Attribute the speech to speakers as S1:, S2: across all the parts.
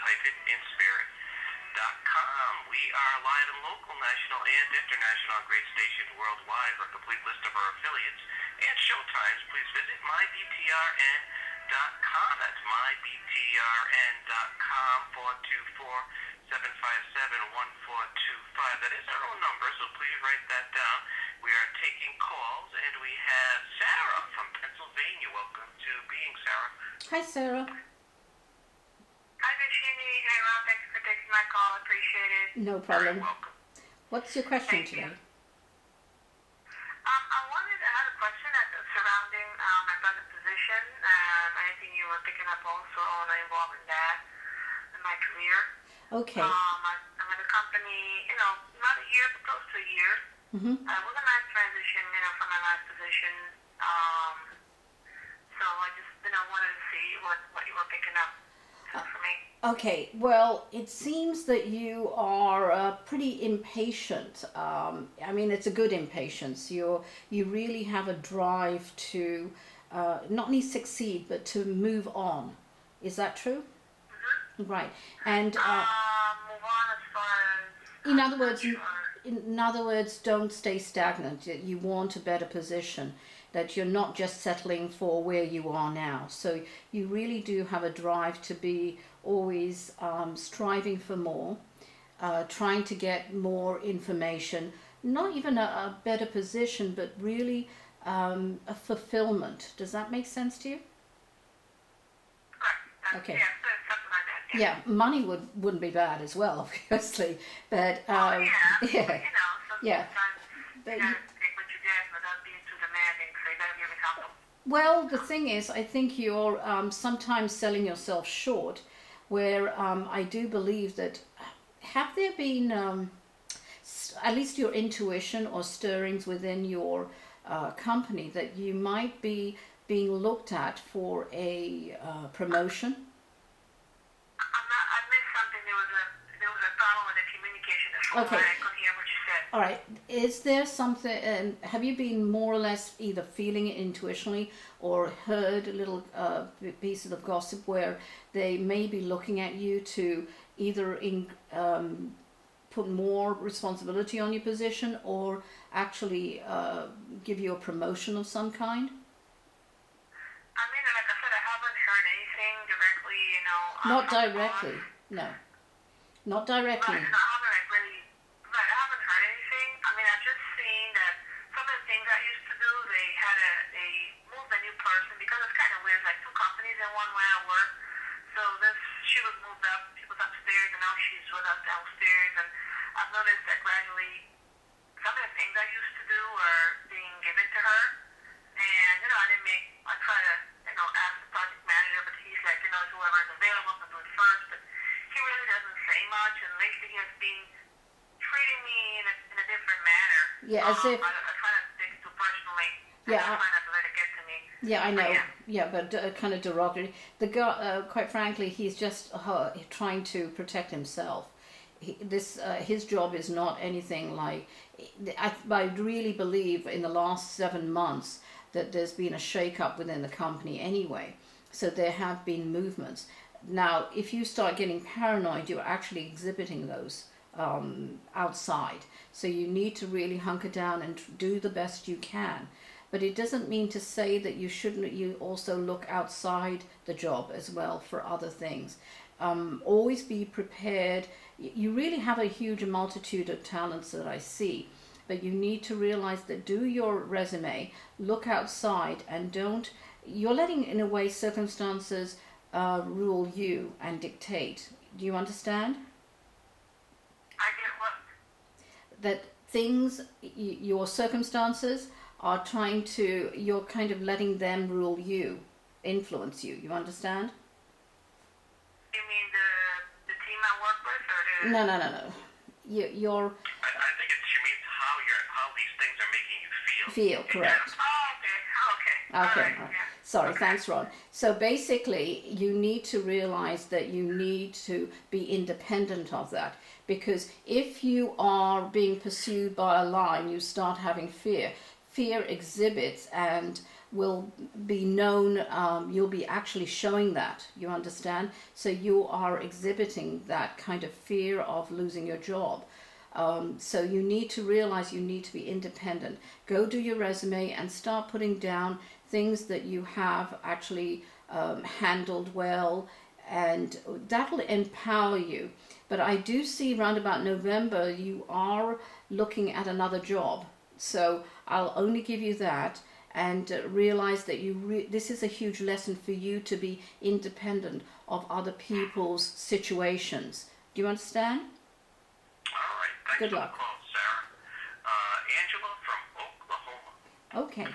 S1: www.radio-inspirit.com. We are live and local, national and international, on great stations worldwide. For a complete list of our affiliates and showtimes, please visit mybtrn.com. That's mybtrn.com, 424-757-1425. That is our own number, so please write that down. We are taking calls, and we have Sarah from Pennsylvania. Welcome to Being, Sarah.
S2: Hi, Sarah.
S3: Hi, Darshini. Hey, Ron. Thanks for taking my call. Appreciate it.
S2: No problem.
S1: You're welcome.
S2: What's your question
S3: Thank
S2: today?
S3: you. I had a question surrounding my present position and anything you were picking up also involved in that in my career.
S2: Okay.
S3: I'm at a company, not a year, but close to a year.
S2: Mm-hmm.
S3: It was a nice transition, from my last position. So I just, wanted to see what you were picking up for me.
S2: Okay, well, it seems that you are pretty impatient. I mean, it's a good impatience. You really have a drive to not only succeed, but to move on. Is that true?
S3: Mm-hmm.
S2: Right. And
S3: move on as far as...
S2: in other words, don't stay stagnant. You want a better position, that you're not just settling for where you are now. So you really do have a drive to be always striving for more, trying to get more information, not even a better position, but really a fulfillment. Does that make sense to you?
S3: Correct.
S2: Okay.
S3: Yeah, something like that.
S2: Yeah, money wouldn't be bad as well, obviously, but
S3: yeah.
S2: yeah. Yeah.
S3: But you gotta take what you get without being too demanding, so you gotta be responsible.
S2: Well, the thing is, I think you're sometimes selling yourself short, where I do believe that, have there been at least your intuition or stirrings within your company that you might be being looked at for a promotion?
S3: I missed something. There was a problem with the communication.
S2: Okay.
S3: I couldn't hear what you said.
S2: All right. Is there something, have you been more or less either feeling it intuitionally or heard a little pieces of gossip where they may be looking at you to either put more responsibility on your position or actually give you a promotion of some kind?
S3: I mean, like I said, I haven't heard anything directly,
S2: Not directly, no. Not directly.
S3: Right, no, I haven't heard anything. I mean, I've just seen that some of the things I used to do, they moved a new person, because it's kind of weird, like two companies in one where I work. So she was moved up, she was upstairs, and now she's with us downstairs, and I've noticed that gradually some of the things I used to do are being given to her. And, I try to, ask the project manager, but he's like, whoever is available can do it first. But he really doesn't say much, and lately he has been treating me in a different manner.
S2: Yeah, as if...
S3: I try to stick to personally.
S2: Yeah,
S3: I try not to let it get to me.
S2: Yeah, I know.
S3: But
S2: But kind of derogatory. The guy, quite frankly, he's just trying to protect himself. His job is not anything like... I really believe in the last 7 months that there's been a shake-up within the company anyway. So there have been movements. Now, if you start getting paranoid, you're actually exhibiting those outside. So you need to really hunker down and do the best you can. But it doesn't mean to say that you shouldn't. You also look outside the job as well for other things. Always be prepared. You really have a huge multitude of talents that I see. But you need to realize that do your resume, look outside, and don't... You're letting, in a way, circumstances rule you and dictate. Do you understand?
S3: I get what?
S2: That things, your circumstances are trying to... You're kind of letting them rule you, influence you. You understand?
S3: You mean the team I work with, or the...
S2: No. You're...
S1: I think she means how these things are making you feel.
S2: Feel, correct.
S3: Oh, okay.
S2: Okay.
S3: All right. Yeah.
S2: Sorry, thanks, Ron. So basically, you need to realize that you need to be independent of that. Because if you are being pursued by a line, you start having fear. Fear exhibits and will be known, you'll be actually showing that, you understand? So you are exhibiting that kind of fear of losing your job. So you need to realize you need to be independent. Go do your resume and start putting down things that you have actually handled well, and that'll empower you. But I do see around about November you are looking at another job. So I'll only give you that, and realize that this is a huge lesson for you to be independent of other people's situations. Do you understand?
S1: All right. Thanks
S2: Good
S1: for
S2: luck.
S1: the call, Sarah. Angela from Oklahoma.
S2: Okay.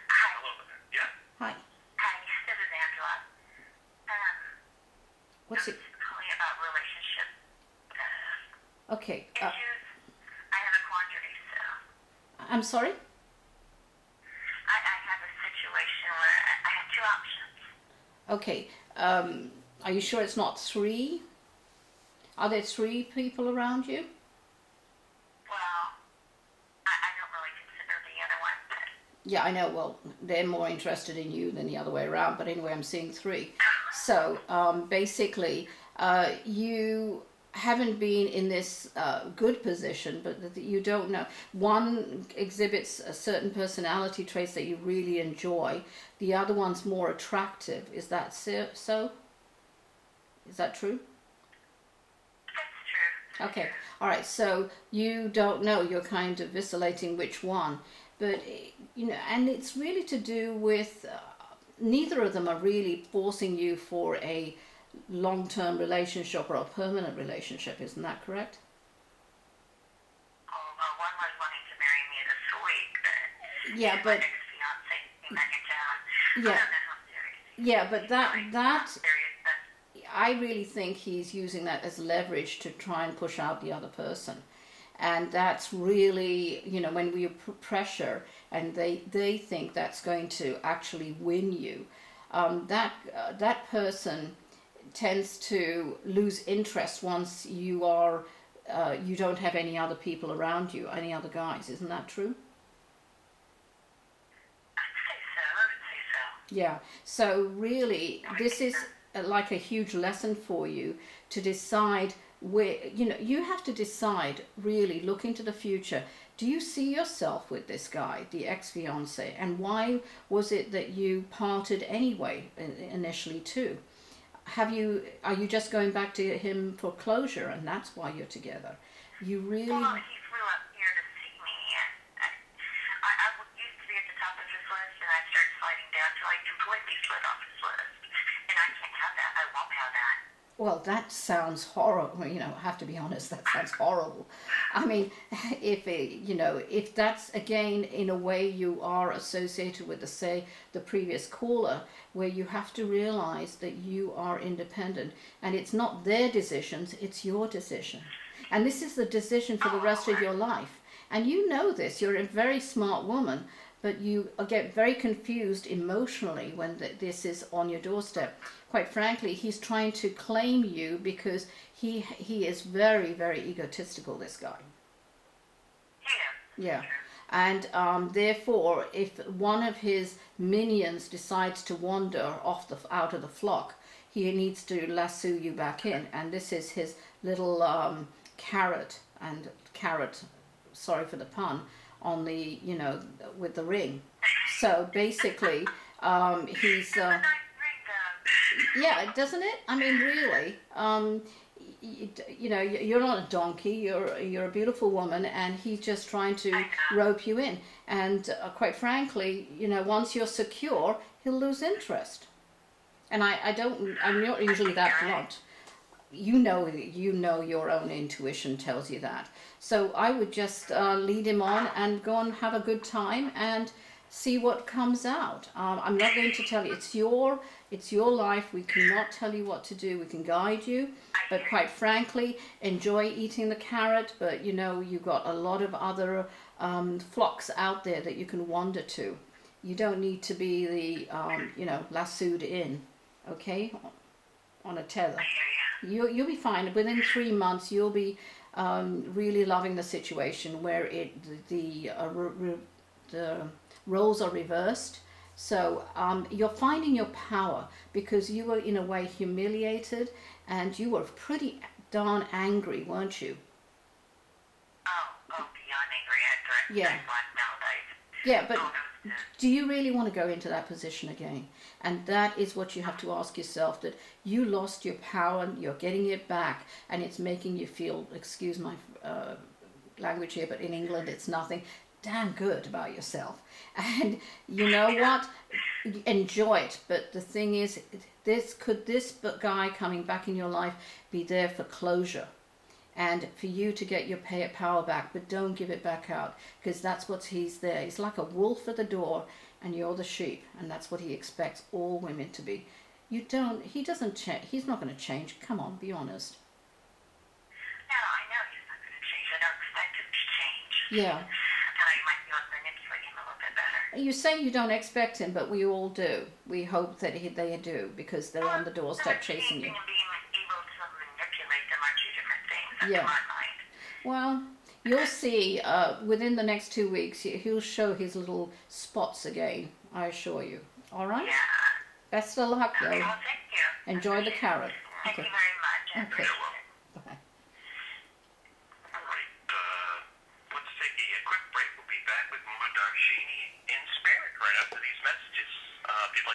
S1: Hello there. Yeah?
S2: Hi.
S3: Hi, this is Angela.
S2: What's it?
S3: I'm calling about relationship
S2: Okay.
S3: issues. I have a quandary, so
S2: I'm sorry?
S3: I have a situation where I have two options.
S2: Okay. Are you sure it's not 3? Are there 3 people around you?
S3: Well, I don't really consider the other one, but
S2: Yeah, I know. Well, they're more interested in you than the other way around. But anyway, I'm seeing 3. So basically, you haven't been in this good position, but that you don't know. One exhibits a certain personality traits that you really enjoy. The other one's more attractive. Is that so? Is that true?
S3: that's true.
S2: Okay. All right. So you don't know. You're kind of vacillating which one. But, and it's really to do with neither of them are really forcing you for a long-term relationship or a permanent relationship. Isn't that correct?
S3: Oh, well, one was wanting to marry me this week, but
S2: Yeah,
S3: my
S2: but
S3: ex-fiance came back in town.
S2: yeah,
S3: I don't know how serious.
S2: yeah, but that
S3: Serious, but
S2: I really think he's using that as leverage to try and push out the other person. And that's really, when we put pressure and they think that's going to actually win you, that person tends to lose interest once you don't have any other people around you, any other guys. Isn't that true?
S3: I'd say so. I would say so.
S2: Yeah. So really, this is like a huge lesson for you to decide where, you have to decide, really look into the future. Do you see yourself with this guy, the ex-fiance, and why was it that you parted anyway initially too? Are you just going back to him for closure, and that's why you're together? You really,
S3: Well, he flew up here to see me, and used to be at the top of his list, and I started sliding down till I completely slid off his list. And I can't have that. I won't have that.
S2: well, that sounds horrible. I have to be honest, that sounds horrible. I mean, if that's, again, in a way you are associated with the previous caller, where you have to realize that you are independent and it's not their decisions, it's your decision. And this is the decision for the rest of your life. And you know this, you're a very smart woman, but you get very confused emotionally when this is on your doorstep. Quite frankly, he's trying to claim you because he is very, very egotistical, this guy.
S3: Yeah.
S2: Yeah. And therefore, if one of his minions decides to wander out of the flock, he needs to lasso you back in. And this is his little carrot, sorry for the pun, on the, with the ring. So basically, he's... yeah, doesn't it? I mean, really, you're not a donkey. You're a beautiful woman, and he's just trying to rope you in. And quite frankly, once you're secure, he'll lose interest. And I'm not usually that blunt. You know your own intuition tells you that. So I would just lead him on and go and have a good time and see what comes out. I'm not going to tell you. It's your life. We cannot tell you what to do. We can guide you, but quite frankly, enjoy eating the carrot. But you've got a lot of other flocks out there that you can wander to. You don't need to be the lassoed in, okay, on a tether. You'll be fine. Within 3 months, you'll be really loving the situation where the roles are reversed. So you're finding your power because you were in a way humiliated and you were pretty darn angry, weren't you?
S3: Beyond angry. I
S2: Yeah.
S3: blacked out.
S2: Yeah, but do you really want to go into that position again? And that is what you have to ask yourself, that you lost your power, you're getting it back, and it's making you feel, excuse my language here, but in England it's nothing, damn good about yourself. And you know what? Enjoy it. But the thing is, this guy coming back in your life be there for closure? And for you to get your power back, but don't give it back out, because that's what he's there. He's like a wolf at the door, and you're the sheep, and that's what he expects all women to be. He doesn't change. He's not going to change. Come on, be honest.
S3: No, I know he's not going to change. I don't expect him to change.
S2: Yeah.
S3: And I might be able to manipulate him a little bit better.
S2: You say you don't expect him, but we all do. We hope that they do, because they're on the doorstep chasing you.
S3: Being able to manipulate them are two different things.
S2: Yeah.
S3: In my mind.
S2: Well, you'll see within the next 2 weeks, he'll show his little spots again, I assure you. All right?
S3: Yeah.
S2: Best of luck, though.
S3: Okay, well, thank you.
S2: Enjoy the carrot.
S3: Thank
S2: Okay.
S3: you very much.
S2: Okay.
S3: You're welcome.